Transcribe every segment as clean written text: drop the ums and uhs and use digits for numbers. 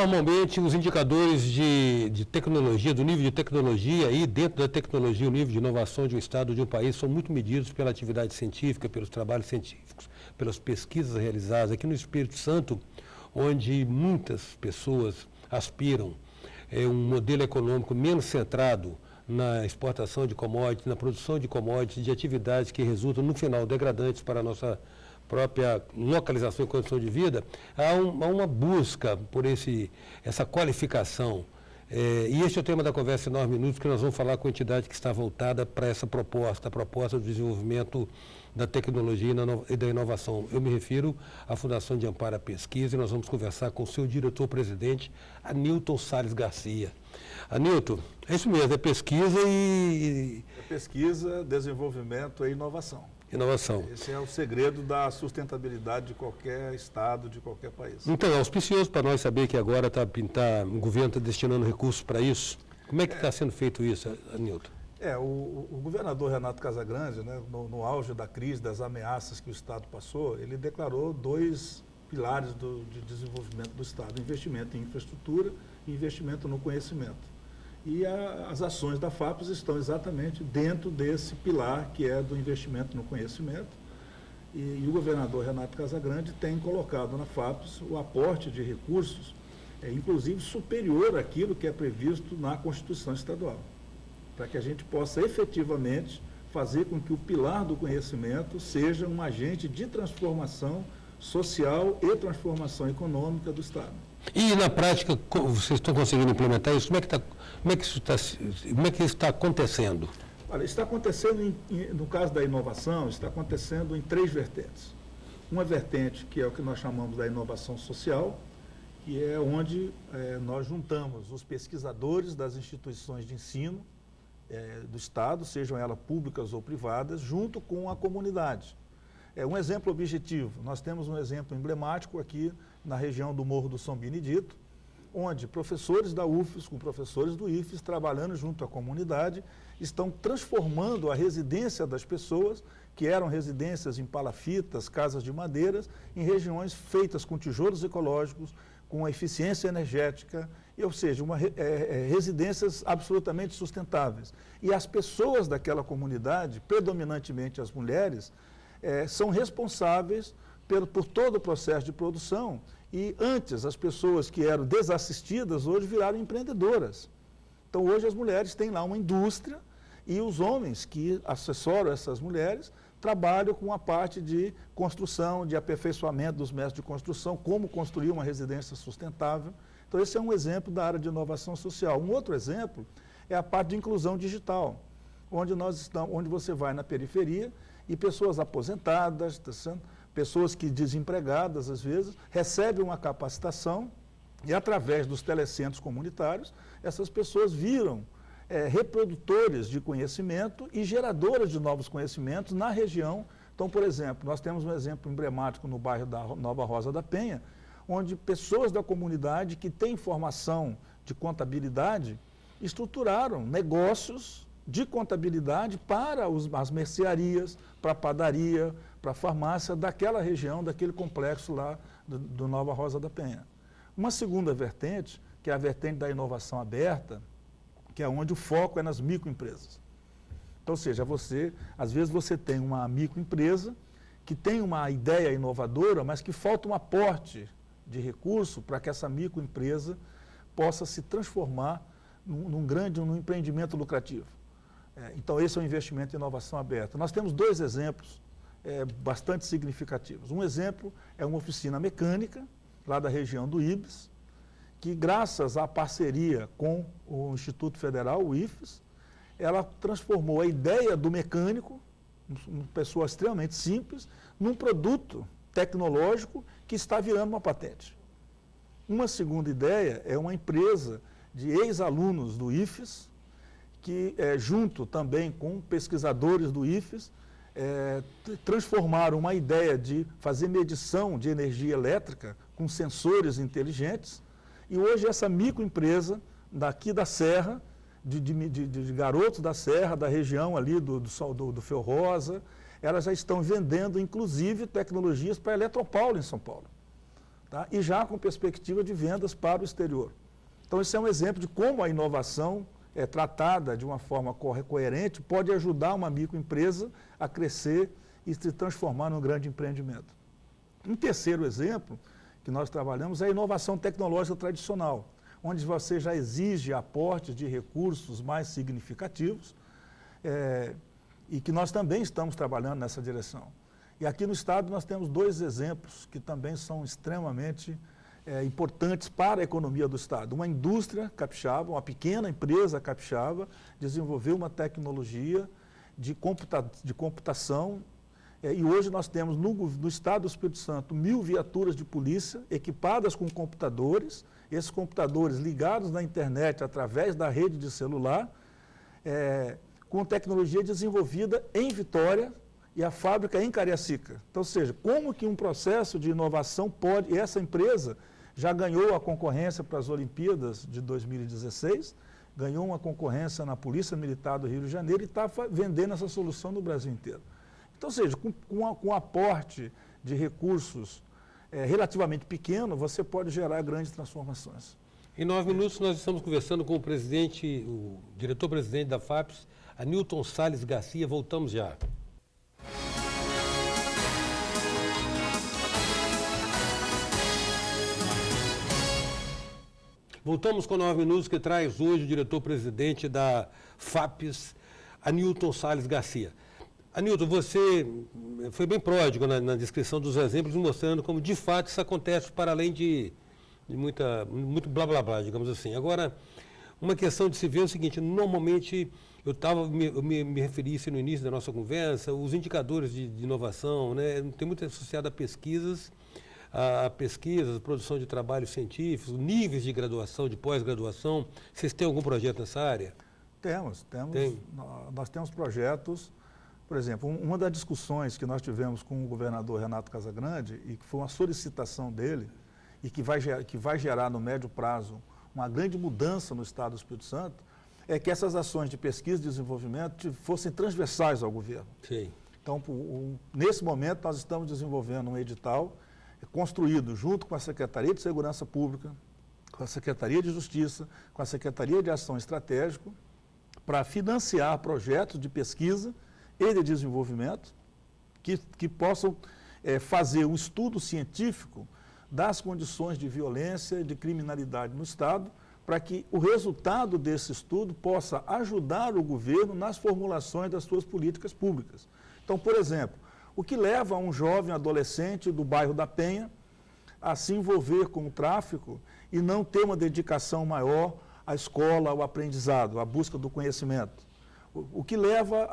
Normalmente, os indicadores de tecnologia, do nível de tecnologia e dentro da tecnologia, o nível de inovação de um estado, de um país, são muito medidos pela atividade científica, pelos trabalhos científicos, pelas pesquisas realizadas. Aqui no Espírito Santo, onde muitas pessoas aspiram um modelo econômico menos centrado na exportação de commodities, na produção de commodities, de atividades que resultam, no final, degradantes para a nossa própria localização e condição de vida, há uma busca por essa qualificação. E este é o tema da conversa em 9 minutos, que nós vamos falar com a entidade que está voltada para essa proposta, a proposta do desenvolvimento da tecnologia e da inovação. Eu me refiro à Fundação de Amparo à Pesquisa, e nós vamos conversar com o seu diretor-presidente, Anilton Salles Garcia. Anilton, é isso mesmo, é pesquisa e... É pesquisa, desenvolvimento e inovação. Inovação. Esse é o segredo da sustentabilidade de qualquer estado, de qualquer país. Então, é auspicioso para nós saber que agora o governo está destinando recursos para isso. Como é que está sendo feito isso, Anilton? O governador Renato Casagrande, né, no auge da crise, das ameaças que o Estado passou, ele declarou 2 pilares de desenvolvimento do Estado: investimento em infraestrutura e investimento no conhecimento. E as ações da FAPES estão exatamente dentro desse pilar, que é do investimento no conhecimento. E o governador Renato Casagrande tem colocado na FAPES o aporte de recursos, inclusive superior àquilo que é previsto na Constituição Estadual, para que a gente possa efetivamente fazer com que o pilar do conhecimento seja um agente de transformação social e transformação econômica do Estado. E na prática, vocês estão conseguindo implementar isso? Como é que isso está acontecendo? Olha, está acontecendo, no caso da inovação, está acontecendo em 3 vertentes. Uma vertente que é o que nós chamamos da inovação social, que é onde nós juntamos os pesquisadores das instituições de ensino do Estado, sejam elas públicas ou privadas, junto com a comunidade. Um exemplo objetivo, nós temos um exemplo emblemático aqui na região do Morro do São Benedito, onde professores da UFES com professores do IFES, trabalhando junto à comunidade, estão transformando a residência das pessoas, que eram residências em palafitas, casas de madeiras, em regiões feitas com tijolos ecológicos, com eficiência energética, ou seja, residências absolutamente sustentáveis. E as pessoas daquela comunidade, predominantemente as mulheres, são responsáveis por todo o processo de produção, e antes as pessoas que eram desassistidas hoje viraram empreendedoras. Então hoje as mulheres têm lá uma indústria e os homens que assessoram essas mulheres trabalham com a parte de construção, de aperfeiçoamento dos métodos de construção, como construir uma residência sustentável. Então esse é um exemplo da área de inovação social. Um outro exemplo é a parte de inclusão digital, onde você vai na periferia e pessoas aposentadas, pessoas que desempregadas, às vezes, recebem uma capacitação e, através dos telecentros comunitários, essas pessoas viram reprodutores de conhecimento e geradoras de novos conhecimentos na região. Então, por exemplo, nós temos um exemplo emblemático no bairro da Nova Rosa da Penha, onde pessoas da comunidade que têm formação de contabilidade estruturaram negócios de contabilidade para as mercearias, para a padaria, para a farmácia daquela região, daquele complexo lá do Nova Rosa da Penha. Uma segunda vertente, que é a vertente da inovação aberta, que é onde o foco é nas microempresas. Então, ou seja, às vezes você tem uma microempresa que tem uma ideia inovadora, mas que falta um aporte de recurso para que essa microempresa possa se transformar num empreendimento lucrativo. Então, esse é o investimento em inovação aberta. Nós temos 2 exemplos bastante significativos. Um exemplo é uma oficina mecânica, lá da região do IBS, que, graças à parceria com o Instituto Federal, o IFES, ela transformou a ideia do mecânico, uma pessoa extremamente simples, num produto tecnológico que está virando uma patente. Uma segunda ideia é uma empresa de ex-alunos do IFES, que, junto também com pesquisadores do IFES, transformaram uma ideia de fazer medição de energia elétrica com sensores inteligentes, e hoje essa microempresa daqui da Serra, de garotos da Serra, da região ali do Fel Rosa, elas já estão vendendo, inclusive, tecnologias para a Eletropaulo em São Paulo. tá? E já com perspectiva de vendas para o exterior. Então, esse é um exemplo de como a inovação tratada de uma forma coerente pode ajudar uma microempresa a crescer e se transformar num grande empreendimento. Um terceiro exemplo que nós trabalhamos é a inovação tecnológica tradicional, onde você já exige aportes de recursos mais significativos e que nós também estamos trabalhando nessa direção. E aqui no Estado nós temos dois exemplos que também são extremamente importantes para a economia do Estado. Uma indústria capixaba, uma pequena empresa capixaba, desenvolveu uma tecnologia de computação e hoje nós temos no Estado do Espírito Santo 1.000 viaturas de polícia equipadas com computadores, esses computadores ligados na internet através da rede de celular, com tecnologia desenvolvida em Vitória e a fábrica em Cariacica. Então, ou seja, como que um processo de inovação pode... E essa empresa já ganhou a concorrência para as Olimpíadas de 2016, ganhou uma concorrência na Polícia Militar do Rio de Janeiro e está vendendo essa solução no Brasil inteiro. Então, ou seja, com um aporte de recursos relativamente pequeno, você pode gerar grandes transformações. Em 9 minutos, nós estamos conversando com o diretor-presidente da FAPES, Anilton Salles Garcia. Voltamos já. Voltamos com 9 minutos, que traz hoje o diretor-presidente da FAPES, Anilton Salles Garcia. Anilton, você foi bem pródigo na descrição dos exemplos, mostrando como de fato isso acontece para além de muito blá blá blá, digamos assim. Agora, uma questão de se ver é o seguinte: normalmente eu me referi isso no início da nossa conversa, os indicadores de inovação, né, tem muito associado a pesquisas, a produção de trabalhos científicos, níveis de graduação, de pós-graduação. Vocês têm algum projeto nessa área? Temos. Nós temos projetos. Por exemplo, uma das discussões que nós tivemos com o governador Renato Casagrande, e que foi uma solicitação dele, e que vai gerar no médio prazo uma grande mudança no Estado do Espírito Santo, é que essas ações de pesquisa e desenvolvimento fossem transversais ao governo. Sim. Então, nesse momento, nós estamos desenvolvendo um edital construído junto com a Secretaria de Segurança Pública, com a Secretaria de Justiça, com a Secretaria de Ação Estratégica, para financiar projetos de pesquisa e de desenvolvimento que possam fazer um estudo científico das condições de violência e de criminalidade no Estado, para que o resultado desse estudo possa ajudar o governo nas formulações das suas políticas públicas. Então, por exemplo, o que leva um jovem adolescente do bairro da Penha a se envolver com o tráfico e não ter uma dedicação maior à escola, ao aprendizado, à busca do conhecimento? O que leva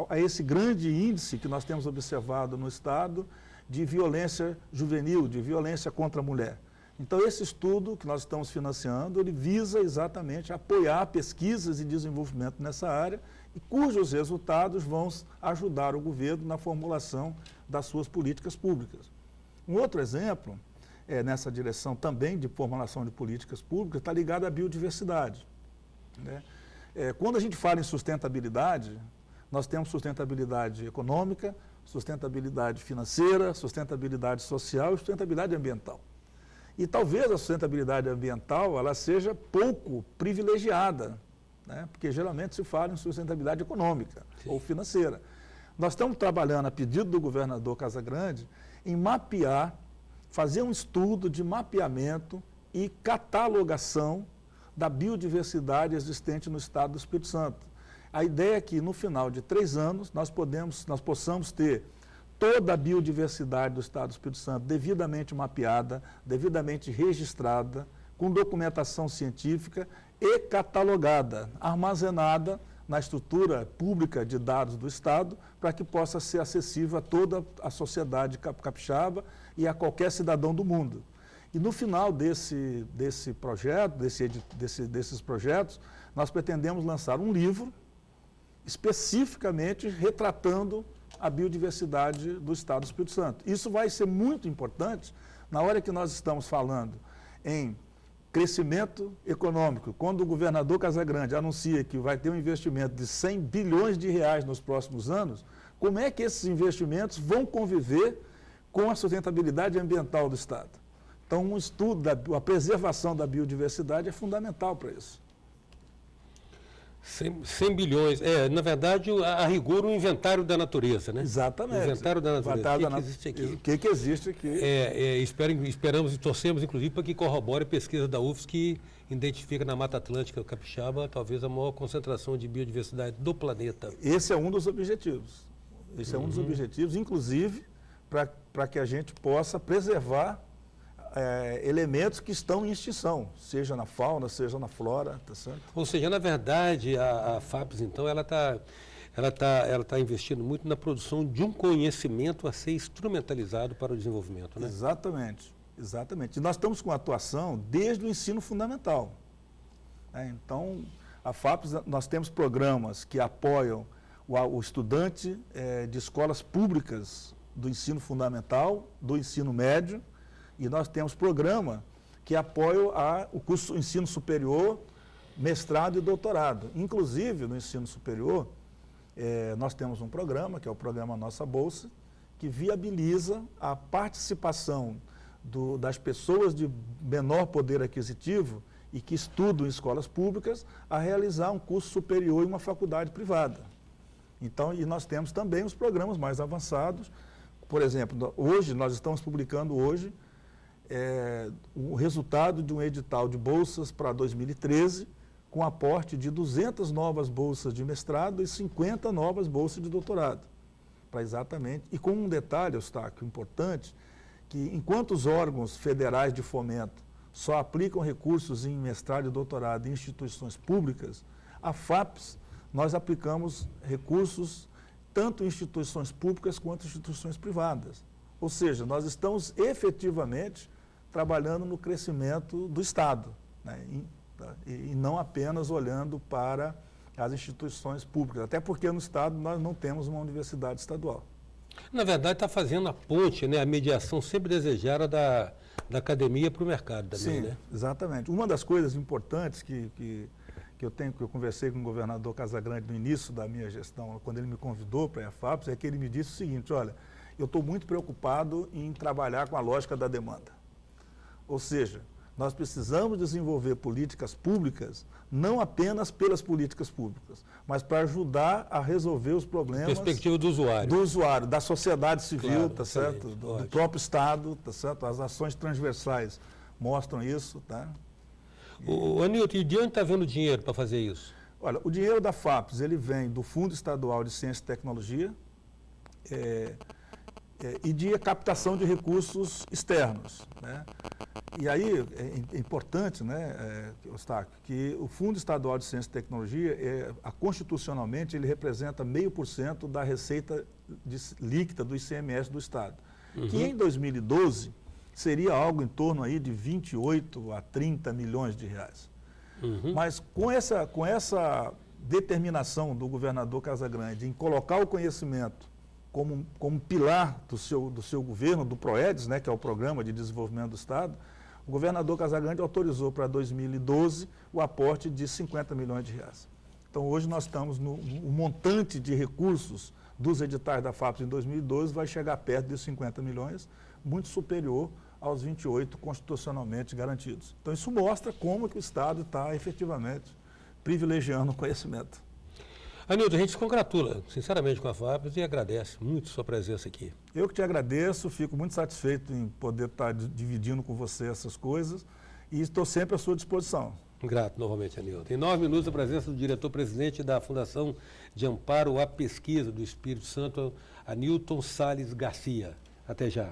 a esse grande índice que nós temos observado no Estado de violência juvenil, de violência contra a mulher. Então, esse estudo que nós estamos financiando, ele visa exatamente apoiar pesquisas e desenvolvimento nessa área, e cujos resultados vão ajudar o governo na formulação das suas políticas públicas. Um outro exemplo, nessa direção também de formulação de políticas públicas, está ligado à biodiversidade, né? Quando a gente fala em sustentabilidade, nós temos sustentabilidade econômica, sustentabilidade financeira, sustentabilidade social e sustentabilidade ambiental. E talvez a sustentabilidade ambiental ela seja pouco privilegiada, né? Porque geralmente se fala em sustentabilidade econômica ou financeira. Nós estamos trabalhando, a pedido do governador Casagrande, em mapear, fazer um estudo de mapeamento e catalogação da biodiversidade existente no Estado do Espírito Santo. A ideia é que no final de 3 anos nós possamos ter toda a biodiversidade do Estado do Espírito Santo devidamente mapeada, devidamente registrada, com documentação científica e catalogada, armazenada na estrutura pública de dados do Estado, para que possa ser acessível a toda a sociedade capixaba e a qualquer cidadão do mundo. E no final desse projeto, desses projetos, nós pretendemos lançar um livro especificamente retratando a biodiversidade do Estado do Espírito Santo. Isso vai ser muito importante na hora que nós estamos falando em crescimento econômico. Quando o governador Casagrande anuncia que vai ter um investimento de 100 bilhões de reais nos próximos anos, como é que esses investimentos vão conviver com a sustentabilidade ambiental do Estado? Então, um estudo, a preservação da biodiversidade é fundamental para isso. 100 bilhões. Na verdade, a rigor, o inventário da natureza, né? Exatamente. O inventário da natureza. O que existe aqui? O que existe aqui? Esperamos e torcemos, inclusive, para que corrobore a pesquisa da UFSC que identifica na Mata Atlântica Capixaba talvez a maior concentração de biodiversidade do planeta. Esse é um dos objetivos. Esse é um dos objetivos, inclusive, para que a gente possa preservar elementos que estão em extinção, seja na fauna, seja na flora, tá certo? Ou seja, na verdade, a FAPES, então, ela tá investindo muito na produção de um conhecimento a ser instrumentalizado para o desenvolvimento, né? Exatamente, exatamente. E nós estamos com atuação desde o ensino fundamental. Então, a FAPES, nós temos programas que apoiam o estudante de escolas públicas do ensino fundamental, do ensino médio, e nós temos programa que apoia o curso ensino superior, mestrado e doutorado. Inclusive, no ensino superior, nós temos um programa, que é o programa Nossa Bolsa, que viabiliza a participação das pessoas de menor poder aquisitivo e que estudam em escolas públicas a realizar um curso superior em uma faculdade privada. Então, e nós temos também os programas mais avançados. Por exemplo, nós estamos publicando hoje o resultado de um edital de bolsas para 2013, com aporte de 200 novas bolsas de mestrado e 50 novas bolsas de doutorado. Para exatamente, e com um detalhe, Eustáquio, importante, que enquanto os órgãos federais de fomento só aplicam recursos em mestrado e doutorado em instituições públicas, a FAPES, nós aplicamos recursos tanto em instituições públicas quanto em instituições privadas. Ou seja, nós estamos efetivamente trabalhando no crescimento do Estado, né? E não apenas olhando para as instituições públicas, até porque no Estado nós não temos uma universidade estadual. Na verdade, está fazendo a ponte, né, a mediação sempre desejada da academia para o mercado também, Sim, né? Exatamente. Uma das coisas importantes que eu conversei com o governador Casagrande no início da minha gestão, quando ele me convidou para a FAPES, é que ele me disse o seguinte: olha, eu estou muito preocupado em trabalhar com a lógica da demanda. Ou seja, nós precisamos desenvolver políticas públicas, não apenas pelas políticas públicas, mas para ajudar a resolver os problemas... Perspectiva do usuário. Do usuário, da sociedade civil, claro, tá certo? Do próprio Estado, tá certo? As ações transversais mostram isso, tá? Anilton, e de onde está vendo o dinheiro para fazer isso? Olha, o dinheiro da FAPES, ele vem do Fundo Estadual de Ciência e Tecnologia e de captação de recursos externos, né? E aí é importante, né, Eustáquio, que o Fundo Estadual de Ciência e Tecnologia, constitucionalmente, ele representa 0,5% da receita líquida do ICMS do Estado, que em 2012 seria algo em torno aí de 28 a 30 milhões de reais. Mas com essa determinação do governador Casagrande em colocar o conhecimento como pilar do seu governo, do PROEDES, né, que é o Programa de Desenvolvimento do Estado, o governador Casagrande autorizou para 2012 o aporte de 50 milhões de reais. Então, hoje nós estamos o montante de recursos dos editais da FAPES em 2012 vai chegar perto de 50 milhões, muito superior aos 28 constitucionalmente garantidos. Então, isso mostra como que o Estado está efetivamente privilegiando o conhecimento. Anilton, a gente se congratula, sinceramente, com a FAPES e agradece muito sua presença aqui. Eu que te agradeço, fico muito satisfeito em poder estar dividindo com você essas coisas e estou sempre à sua disposição. Grato novamente, Anilton. Em 9 minutos, a presença do diretor-presidente da Fundação de Amparo à Pesquisa do Espírito Santo, Anilton Salles Garcia. Até já.